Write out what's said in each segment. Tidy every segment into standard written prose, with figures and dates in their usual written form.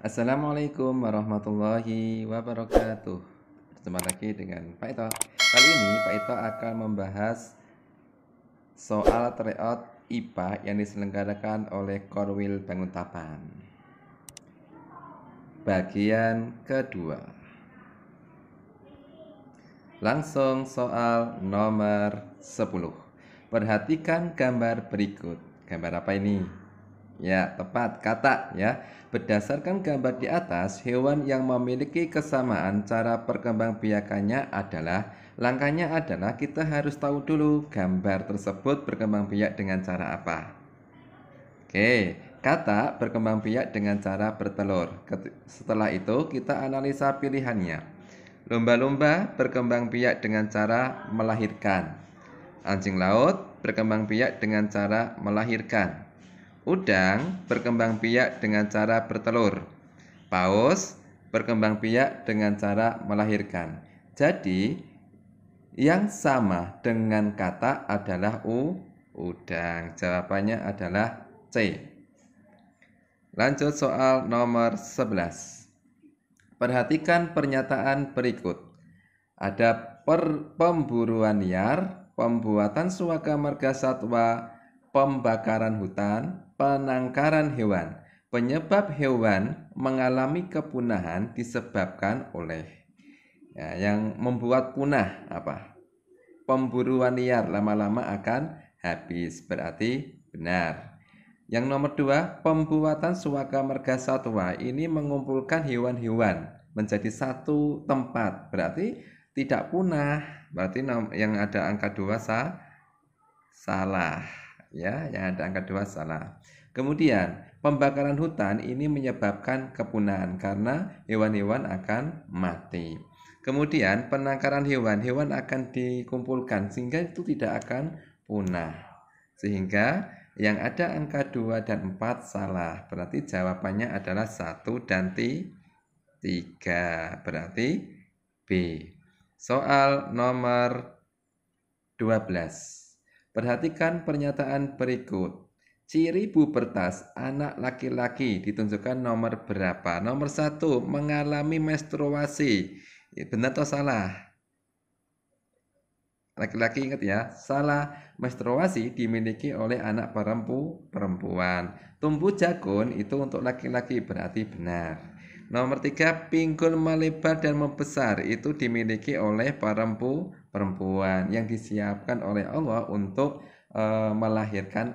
Assalamualaikum warahmatullahi wabarakatuh. Berjumpa lagi dengan Pak Ito. Kali ini Pak Ito akan membahas soal tryout IPA yang diselenggarakan oleh Korwil Banguntapan. Bagian kedua. Langsung soal nomor 10. Perhatikan gambar berikut. Gambar apa ini? Ya, tepat kata ya. Berdasarkan gambar di atas, hewan yang memiliki kesamaan cara perkembangbiakannya adalah langkahnya adalah kita harus tahu dulu gambar tersebut berkembangbiak dengan cara apa. Oke, kata berkembangbiak dengan cara bertelur. Setelah itu kita analisa pilihannya. Lumba-lumba berkembangbiak dengan cara melahirkan. Anjing laut berkembangbiak dengan cara melahirkan. Udang berkembangbiak dengan cara bertelur. Paus berkembangbiak dengan cara melahirkan. Jadi, yang sama dengan kata adalah udang. Jawabannya adalah C. Lanjut soal nomor 11. Perhatikan pernyataan berikut. Ada pemburuan liar, pembuatan suaka marga satwa, pembakaran hutan, penangkaran hewan. Penyebab hewan mengalami kepunahan disebabkan oleh yang membuat punah apa? Pemburuan liar lama-lama akan habis, berarti benar. Yang nomor 2, pembuatan suaka marga satwa ini mengumpulkan hewan-hewan menjadi satu tempat, berarti tidak punah. Berarti yang ada angka 2 salah. Ya, yang ada angka 2 salah. Kemudian, pembakaran hutan ini menyebabkan kepunahan karena hewan-hewan akan mati. Kemudian, penangkaran hewan akan dikumpulkan sehingga itu tidak akan punah. Sehingga yang ada angka 2 dan 4 salah. Berarti jawabannya adalah 1 dan 3. Berarti B. Soal nomor 12. Perhatikan pernyataan berikut. Ciri pubertas anak laki-laki ditunjukkan nomor berapa? Nomor 1, mengalami menstruasi. Benar atau salah? Laki-laki ingat ya, salah. Menstruasi dimiliki oleh anak perempuan. Tumbuh jagon itu untuk laki-laki, berarti benar. Nomor 3, pinggul melebar dan membesar itu dimiliki oleh perempuan yang disiapkan oleh Allah untuk melahirkan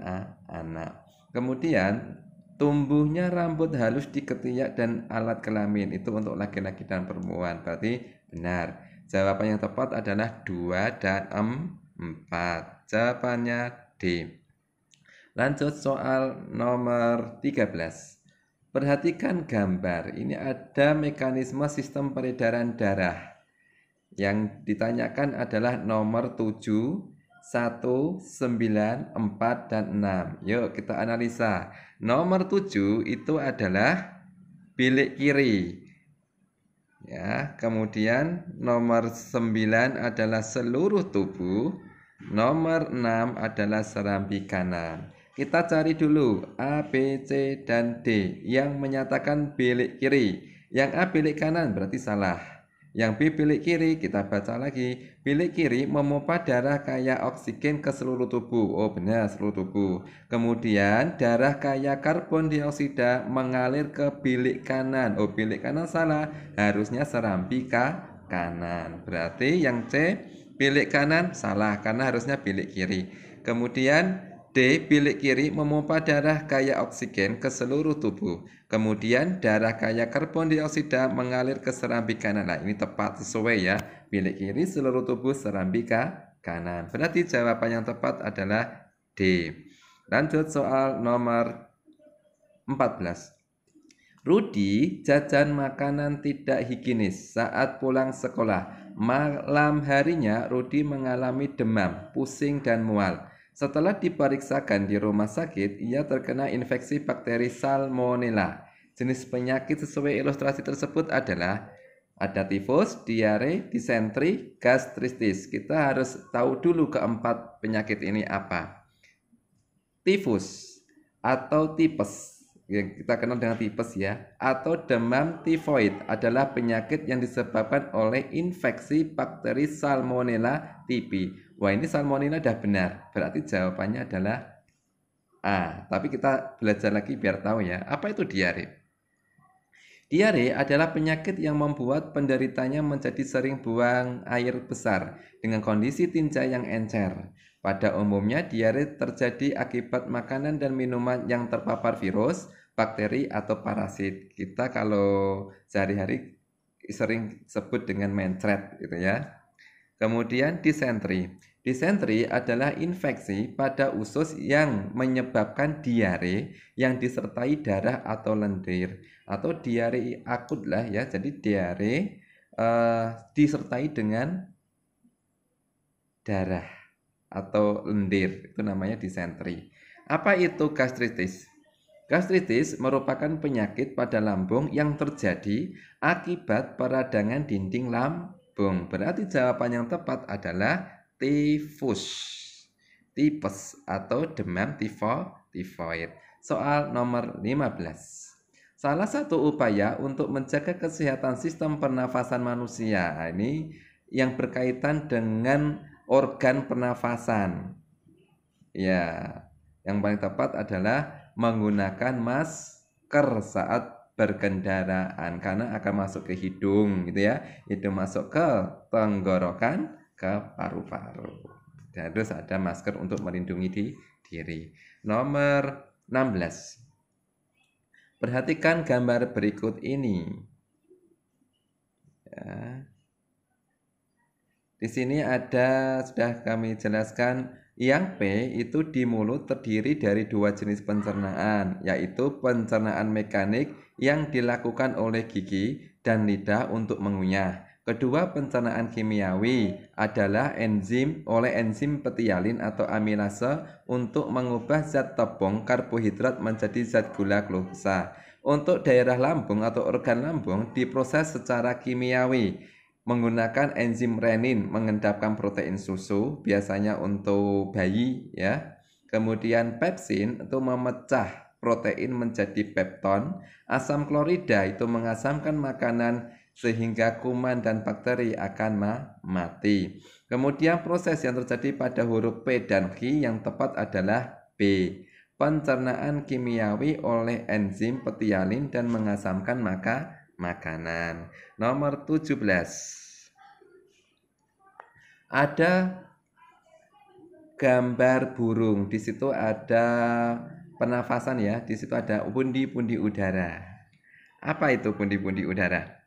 anak. Kemudian tumbuhnya rambut halus di ketiak dan alat kelamin itu untuk laki-laki dan perempuan, berarti benar. Jawaban yang tepat adalah 2 dan 4. Jawabannya D. Lanjut soal nomor 13. Perhatikan gambar. Ini ada mekanisme sistem peredaran darah. Yang ditanyakan adalah nomor 7, 1, 9, 4, dan 6. Yuk kita analisa. Nomor 7 itu adalah bilik kiri. Ya, kemudian nomor 9 adalah seluruh tubuh. Nomor 6 adalah serambi kanan. Kita cari dulu A, B, C, dan D yang menyatakan bilik kiri. Yang A bilik kanan berarti salah. Yang B bilik kiri, kita baca lagi. Bilik kiri memompa darah kaya oksigen ke seluruh tubuh. Oh benar, seluruh tubuh. Kemudian darah kaya karbon dioksida mengalir ke bilik kanan. Oh bilik kanan salah, harusnya serambi kanan. Berarti yang C bilik kanan salah karena harusnya bilik kiri. Kemudian D. Bilik kiri memompa darah kaya oksigen ke seluruh tubuh. Kemudian darah kaya karbon dioksida mengalir ke serambi kanan. Nah, ini tepat sesuai ya. Bilik kiri seluruh tubuh, serambi kanan. Berarti jawaban yang tepat adalah D. Lanjut soal nomor 14. Rudi jajan makanan tidak higienis saat pulang sekolah. Malam harinya Rudi mengalami demam, pusing, dan mual. Setelah diperiksakan di rumah sakit, ia terkena infeksi bakteri Salmonella. Jenis penyakit sesuai ilustrasi tersebut adalah ada tifus, diare, disentri, gastritis. Kita harus tahu dulu keempat penyakit ini apa. Tifus atau tipes yang kita kenal dengan tipes ya, atau demam tifoid adalah penyakit yang disebabkan oleh infeksi bakteri Salmonella typhi. Wah, ini Salmonella udah benar, berarti jawabannya adalah A. Tapi kita belajar lagi biar tahu ya, apa itu diare? Diare adalah penyakit yang membuat penderitanya menjadi sering buang air besar dengan kondisi tinja yang encer. Pada umumnya, diare terjadi akibat makanan dan minuman yang terpapar virus, bakteri, atau parasit. Kita kalau sehari-hari sering sebut dengan mencret gitu ya. Kemudian disentri. Disentri adalah infeksi pada usus yang menyebabkan diare yang disertai darah atau lendir atau diare akut lah ya. Jadi diare disertai dengan darah atau lendir, itu namanya disentri. Apa itu gastritis? Gastritis merupakan penyakit pada lambung yang terjadi akibat peradangan dinding lambung. Berarti jawaban yang tepat adalah tifus, tipes atau demam tifoid. Soal nomor 15. Salah satu upaya untuk menjaga kesehatan sistem pernafasan manusia, ini yang berkaitan dengan organ pernafasan. Ya, yang paling tepat adalah menggunakan masker saat berkendaraan karena akan masuk ke hidung gitu ya. Hidung masuk ke tenggorokan, ke paru-paru. Dan harus ada masker untuk melindungi diri. Nomor 16. Perhatikan gambar berikut ini. Ya. Di sini ada, sudah kami jelaskan, yang P itu di mulut terdiri dari dua jenis pencernaan, yaitu pencernaan mekanik yang dilakukan oleh gigi dan lidah untuk mengunyah. Kedua, pencernaan kimiawi adalah oleh enzim petialin atau amilase untuk mengubah zat tepung karbohidrat menjadi zat gula glukosa. Untuk daerah lambung atau organ lambung diproses secara kimiawi menggunakan enzim renin mengendapkan protein susu, biasanya untuk bayi ya. Kemudian pepsin itu memecah protein menjadi pepton. Asam klorida itu mengasamkan makanan sehingga kuman dan bakteri akan mati. Kemudian proses yang terjadi pada huruf P dan Q yang tepat adalah B. Pencernaan kimiawi oleh enzim petialin dan mengasamkan makanan. Nomor 17. Ada gambar burung. Di situ ada pernafasan ya. Di situ ada pundi-pundi udara. Apa itu pundi-pundi udara?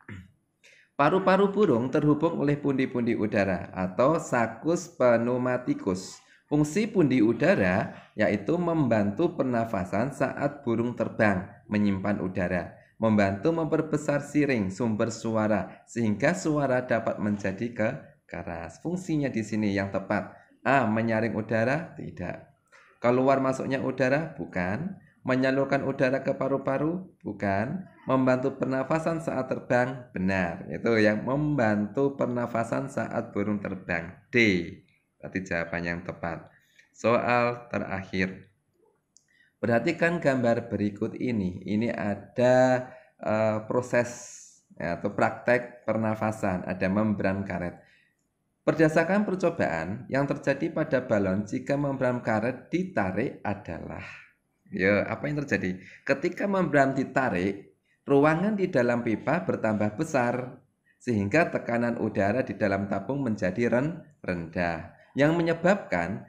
Paru-paru burung terhubung oleh pundi-pundi udara atau sakus pneumatikus. Fungsi pundi udara yaitu membantu pernafasan saat burung terbang, menyimpan udara, membantu memperbesar siring sumber suara sehingga suara dapat menjadi keras. Fungsinya di sini yang tepat. A. Menyaring udara? Tidak. Keluar masuknya udara? Bukan. Menyalurkan udara ke paru-paru? Bukan. Membantu pernafasan saat terbang? Benar. Itu yang membantu pernafasan saat burung terbang. D. Berarti jawaban yang tepat. Soal terakhir. Perhatikan gambar berikut ini. Ini ada proses atau praktek pernafasan. Ada membran karet. Berdasarkan percobaan yang terjadi pada balon jika membran karet ditarik adalah, ya, apa yang terjadi? Ketika membran ditarik, ruangan di dalam pipa bertambah besar sehingga tekanan udara di dalam tabung menjadi rendah yang menyebabkan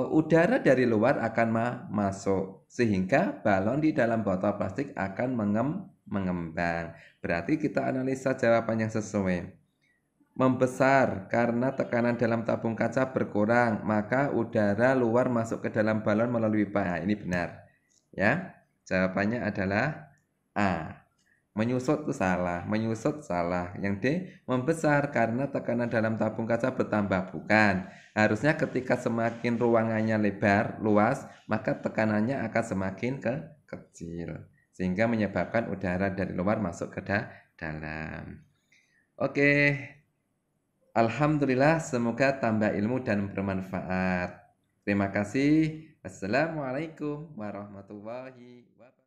udara dari luar akan masuk sehingga balon di dalam botol plastik akan mengembang. Berarti kita analisa jawaban yang sesuai. Membesar karena tekanan dalam tabung kaca berkurang, maka udara luar masuk ke dalam balon melalui pipa. Ini benar. Ya. Jawabannya adalah A. Menyusut itu salah, menyusut salah. Yang D, membesar karena tekanan dalam tabung kaca bertambah. Bukan. Harusnya ketika semakin ruangannya lebar, luas, maka tekanannya akan semakin kecil. Sehingga menyebabkan udara dari luar masuk ke dalam. Oke. Alhamdulillah, semoga tambah ilmu dan bermanfaat. Terima kasih. Wassalamualaikum warahmatullahi wabarakatuh.